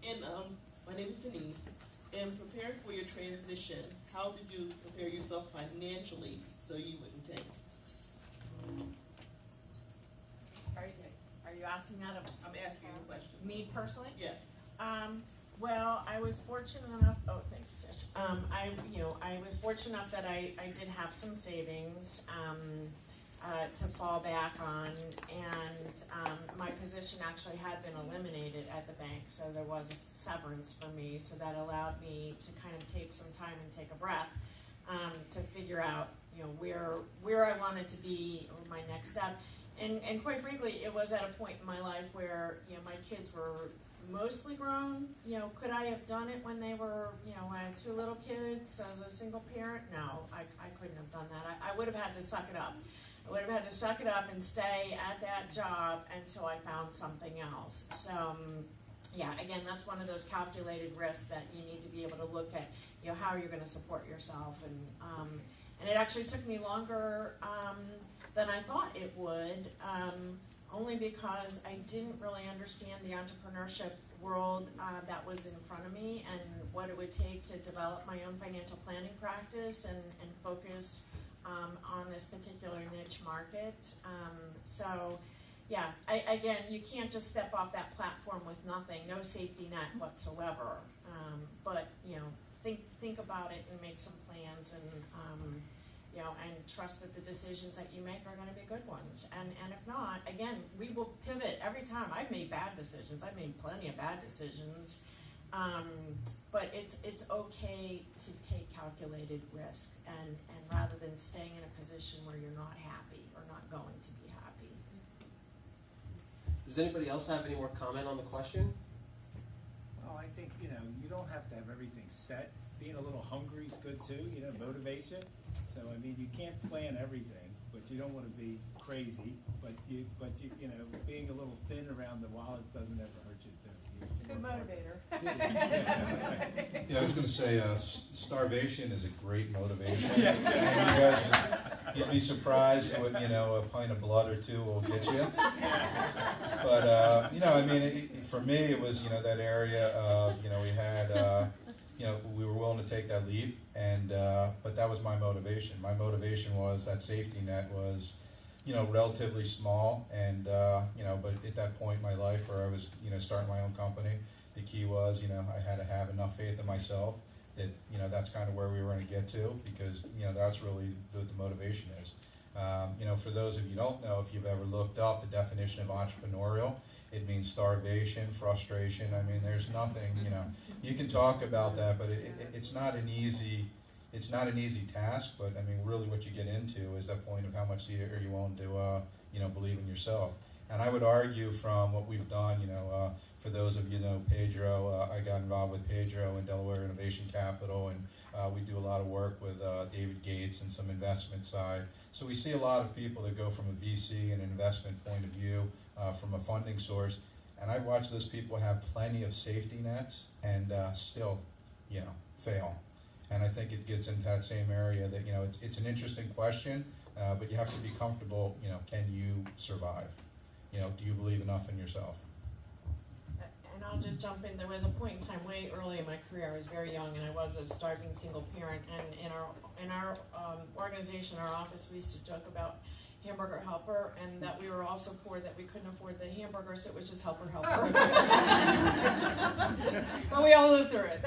And my name is Denise. In preparing for your transition, how did you prepare yourself financially so you wouldn't tank? Are you asking that of I'm asking you a question. me personally? Yes. Well, I was fortunate enough. Oh, thanks, Tish. I was fortunate enough that I did have some savings to fall back on, and my position actually had been eliminated at the bank, so there was a severance for me. So that allowed me to kind of take some time and take a breath to figure out, where I wanted to be or my next step. And quite frankly, it was at a point in my life where, my kids were mostly grown. Could I have done it when they were, I had two little kids as a single parent? No, I couldn't have done that. I would have had to suck it up. I would have had to suck it up and stay at that job until I found something else. So, again, that's one of those calculated risks that you need to be able to look at, how you're going to support yourself. And it actually took me longer than I thought it would, only because I didn't really understand the entrepreneurship world that was in front of me and what it would take to develop my own financial planning practice and focus on this particular niche market. Again, you can't just step off that platform with nothing, no safety net whatsoever. But think about it and make some plans and and trust that the decisions that you make are going to be good ones. And if not, again, we will pivot every time. I've made bad decisions. I've made plenty of bad decisions. But it's okay to take calculated risk and rather than staying in a position where you're not happy or not going to be happy. Does anybody else have any more comment on the question? Well, I think, you don't have to have everything set. Being a little hungry is good too, motivation. So, you can't plan everything, but you don't want to be crazy. But you being a little thin around the wallet doesn't ever hurt you too. It's a good motivator. Yeah, I was going to say starvation is a great motivation. And you guys, you'd be surprised what a pint of blood or two will get you. But for me, it was that area of we had. We were willing to take that leap, and but that was my motivation. My motivation was that safety net was, relatively small, and but at that point in my life where I was, starting my own company, the key was, I had to have enough faith in myself that, that's kind of where we were going to get to, because, that's really what the motivation is. For those of you who don't know, if you've ever looked up the definition of entrepreneurial, it means starvation, frustration. There's nothing, you can talk about that, but it's not an easy task. But really, what you get into is that point of how much are you willing to, believe in yourself. And I would argue from what we've done, for those of you who know Pedro, I got involved with Pedro in Delaware Innovation Capital, and we do a lot of work with David Gates and some investment side. So we see a lot of people that go from a VC and investment point of view, from a funding source, and I've watched those people have plenty of safety nets and still, fail. And I think it gets into that same area that, it's an interesting question, but you have to be comfortable, can you survive? Do you believe enough in yourself? And I'll just jump in. There was a point in time way early in my career. I was very young, and I was a starving single parent. And in our organization, our office, we used to joke about hamburger helper, and that we were all so poor that we couldn't afford the hamburger, so it was just helper. But we all lived through it.